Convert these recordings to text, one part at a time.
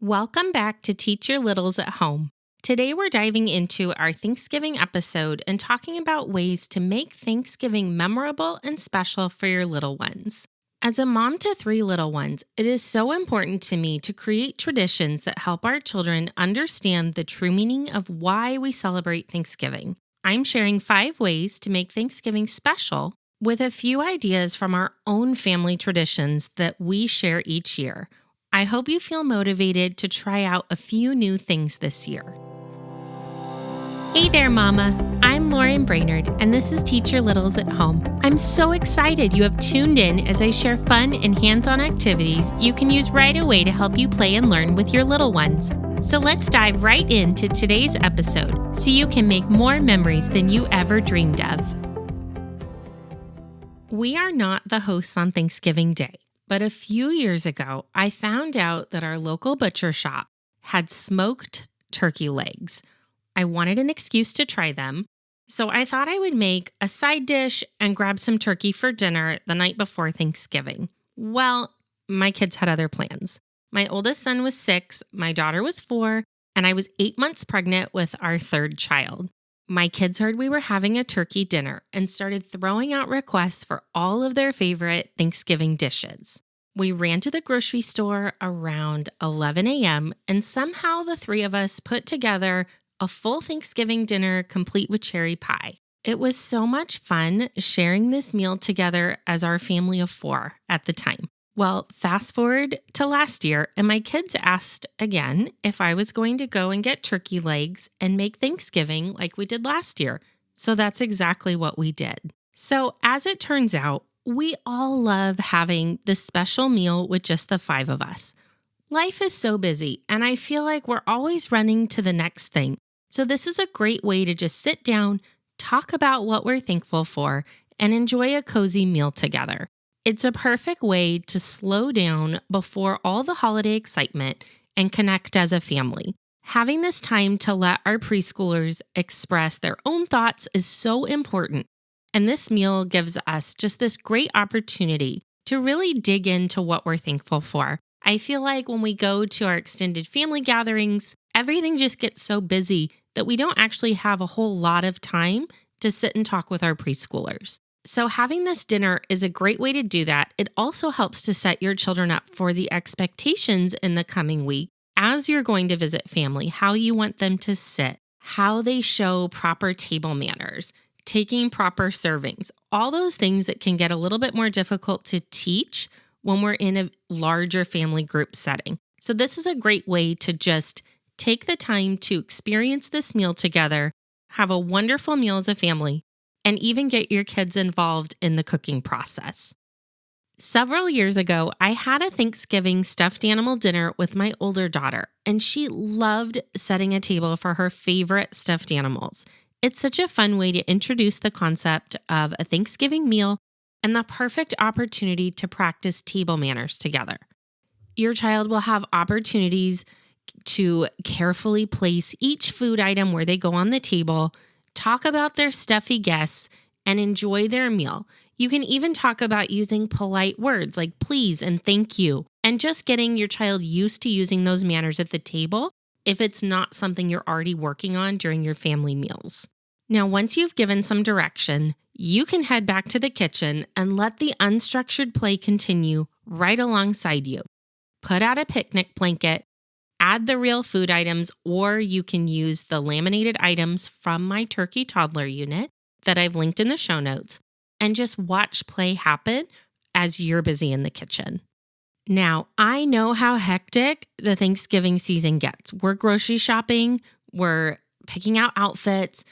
Welcome back to Teach Your Littles at Home. Today we're diving into our Thanksgiving episode and talking about ways to make Thanksgiving memorable and special for your little ones. As a mom to 3 little ones, it is so important to me to create traditions that help our children understand the true meaning of why we celebrate Thanksgiving. I'm sharing 5 ways to make Thanksgiving special with a few ideas from our own family traditions that we share each year. I hope you feel motivated to try out a few new things this year. Hey there, Mama. I'm Lauren Brainerd, and this is Teach Your Littles at Home. I'm so excited you have tuned in as I share fun and hands-on activities you can use right away to help you play and learn with your little ones. So let's dive right into today's episode so you can make more memories than you ever dreamed of. We are not the hosts on Thanksgiving Day. But a few years ago, I found out that our local butcher shop had smoked turkey legs. I wanted an excuse to try them, so I thought I would make a side dish and grab some turkey for dinner the night before Thanksgiving. Well, my kids had other plans. My oldest son was 6, my daughter was 4, and I was 8 months pregnant with our 3rd child. My kids heard we were having a turkey dinner and started throwing out requests for all of their favorite Thanksgiving dishes. We ran to the grocery store around 11 a.m. and somehow the 3 of us put together a full Thanksgiving dinner complete with cherry pie. It was so much fun sharing this meal together as our family of 4 at the time. Well, fast forward to last year, and my kids asked again if I was going to go and get turkey legs and make Thanksgiving like we did last year. So that's exactly what we did. So as it turns out, we all love having this special meal with just the 5 of us. Life is so busy, and I feel like we're always running to the next thing. So this is a great way to just sit down, talk about what we're thankful for, and enjoy a cozy meal together. It's a perfect way to slow down before all the holiday excitement and connect as a family. Having this time to let our preschoolers express their own thoughts is so important. And this meal gives us just this great opportunity to really dig into what we're thankful for. I feel like when we go to our extended family gatherings, everything just gets so busy that we don't actually have a whole lot of time to sit and talk with our preschoolers. So having this dinner is a great way to do that. It also helps to set your children up for the expectations in the coming week as you're going to visit family, how you want them to sit, how they show proper table manners, taking proper servings, all those things that can get a little bit more difficult to teach when we're in a larger family group setting. So this is a great way to just take the time to experience this meal together, have a wonderful meal as a family, and even get your kids involved in the cooking process. Several years ago, I had a Thanksgiving stuffed animal dinner with my older daughter, and she loved setting a table for her favorite stuffed animals. It's such a fun way to introduce the concept of a Thanksgiving meal and the perfect opportunity to practice table manners together. Your child will have opportunities to carefully place each food item where they go on the table, talk about their stuffy guests, and enjoy their meal. You can even talk about using polite words like please and thank you, and just getting your child used to using those manners at the table if it's not something you're already working on during your family meals. Now, once you've given some direction, you can head back to the kitchen and let the unstructured play continue right alongside you. Put out a picnic blanket, add the real food items, or you can use the laminated items from my turkey toddler unit that I've linked in the show notes, and just watch play happen as you're busy in the kitchen. Now, I know how hectic the Thanksgiving season gets. We're grocery shopping, we're picking out outfits,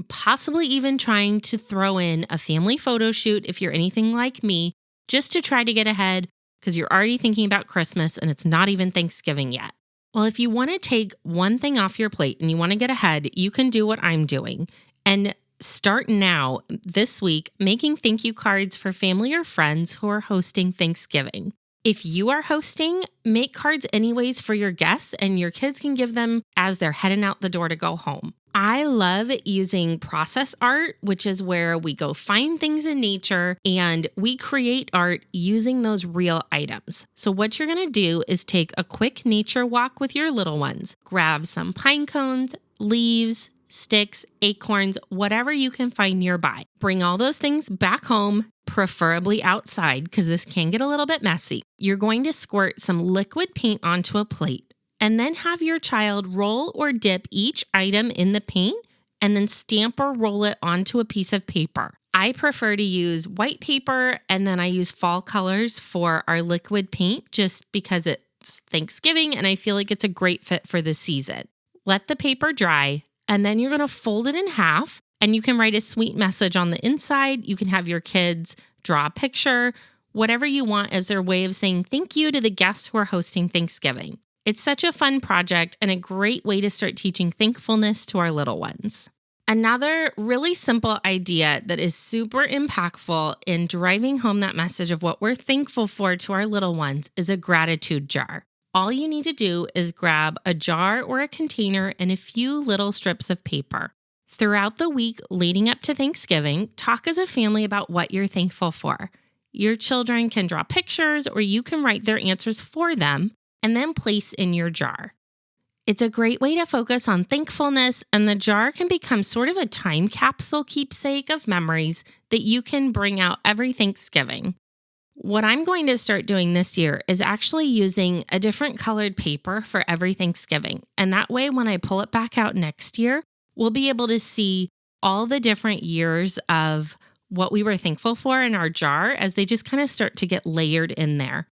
possibly even trying to throw in a family photo shoot if you're anything like me, just to try to get ahead because you're already thinking about Christmas and it's not even Thanksgiving yet. Well, if you want to take one thing off your plate and you want to get ahead, you can do what I'm doing and start now this week making thank you cards for family or friends who are hosting Thanksgiving. If you are hosting, make cards anyways for your guests and your kids can give them as they're heading out the door to go home. I love using process art, which is where we go find things in nature and we create art using those real items. So what you're going to do is take a quick nature walk with your little ones. Grab some pine cones, leaves, sticks, acorns, whatever you can find nearby. Bring all those things back home, preferably outside because this can get a little bit messy. You're going to squirt some liquid paint onto a plate. And then have your child roll or dip each item in the paint and then stamp or roll it onto a piece of paper. I prefer to use white paper and then I use fall colors for our liquid paint just because it's Thanksgiving and I feel like it's a great fit for the season. Let the paper dry and then you're going to fold it in half and you can write a sweet message on the inside. You can have your kids draw a picture, whatever you want as their way of saying thank you to the guests who are hosting Thanksgiving. It's such a fun project and a great way to start teaching thankfulness to our little ones. Another really simple idea that is super impactful in driving home that message of what we're thankful for to our little ones is a gratitude jar. All you need to do is grab a jar or a container and a few little strips of paper. Throughout the week leading up to Thanksgiving, talk as a family about what you're thankful for. Your children can draw pictures or you can write their answers for them and then place in your jar. It's a great way to focus on thankfulness, and the jar can become sort of a time capsule keepsake of memories that you can bring out every Thanksgiving. What I'm going to start doing this year is actually using a different colored paper for every Thanksgiving. And that way, when I pull it back out next year, we'll be able to see all the different years of what we were thankful for in our jar as they just kind of start to get layered in there.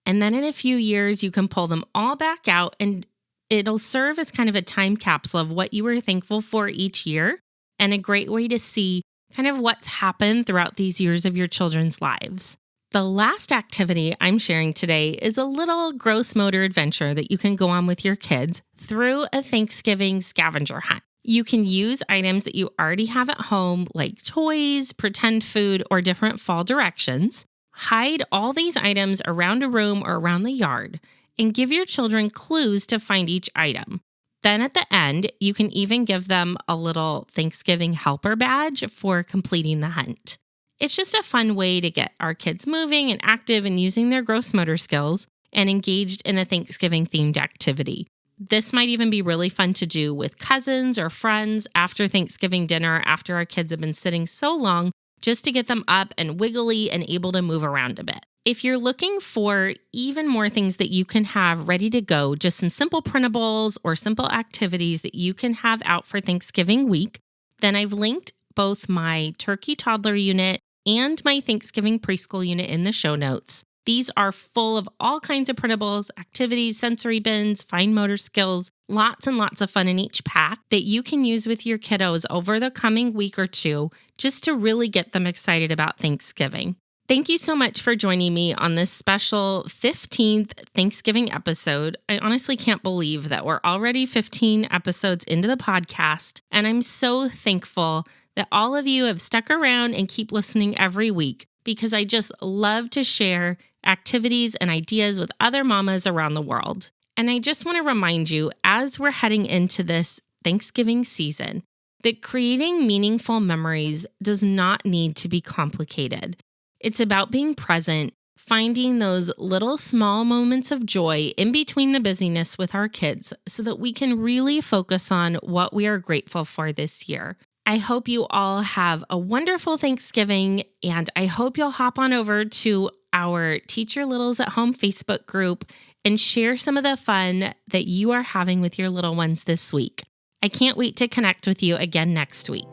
And then in a few years, you can pull them all back out and it'll serve as kind of a time capsule of what you were thankful for each year and a great way to see kind of what's happened throughout these years of your children's lives. The last activity I'm sharing today is a little gross motor adventure that you can go on with your kids through a Thanksgiving scavenger hunt. You can use items that you already have at home like toys, pretend food, or different fall directions. Hide all these items around a room or around the yard and give your children clues to find each item. Then at the end, you can even give them a little Thanksgiving helper badge for completing the hunt. It's just a fun way to get our kids moving and active and using their gross motor skills and engaged in a Thanksgiving-themed activity. This might even be really fun to do with cousins or friends after Thanksgiving dinner after our kids have been sitting so long just to get them up and wiggly and able to move around a bit. If you're looking for even more things that you can have ready to go, just some simple printables or simple activities that you can have out for Thanksgiving week, then I've linked both my turkey toddler unit and my Thanksgiving preschool unit in the show notes. These are full of all kinds of printables, activities, sensory bins, fine motor skills, lots and lots of fun in each pack that you can use with your kiddos over the coming week or two just to really get them excited about Thanksgiving. Thank you so much for joining me on this special 15th Thanksgiving episode. I honestly can't believe that we're already 15 episodes into the podcast, and I'm so thankful that all of you have stuck around and keep listening every week because I just love to share activities and ideas with other mamas around the world. And I just want to remind you, as we're heading into this Thanksgiving season, that creating meaningful memories does not need to be complicated. It's about being present, finding those little small moments of joy in between the busyness with our kids so that we can really focus on what we are grateful for this year. I hope you all have a wonderful Thanksgiving, and I hope you'll hop on over to our Teach Your Littles at Home Facebook group and share some of the fun that you are having with your little ones this week. I can't wait to connect with you again next week.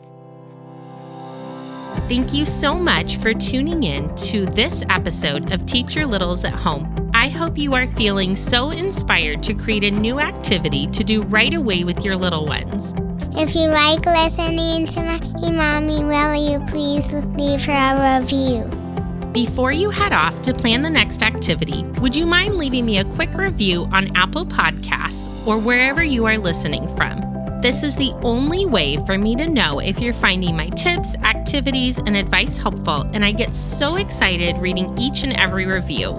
Thank you so much for tuning in to this episode of Teach Your Littles at Home. I hope you are feeling so inspired to create a new activity to do right away with your little ones. If you like listening to my mommy, will you please leave her a review? Before you head off to plan the next activity, would you mind leaving me a quick review on Apple Podcasts or wherever you are listening from? This is the only way for me to know if you're finding my tips, activities, and advice helpful, and I get so excited reading each and every review.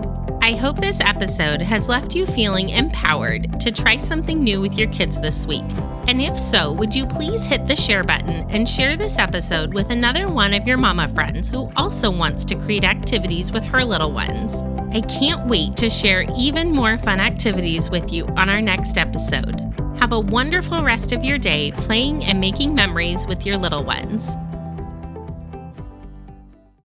I hope this episode has left you feeling empowered to try something new with your kids this week. And if so, would you please hit the share button and share this episode with another one of your mama friends who also wants to create activities with her little ones. I can't wait to share even more fun activities with you on our next episode. Have a wonderful rest of your day playing and making memories with your little ones.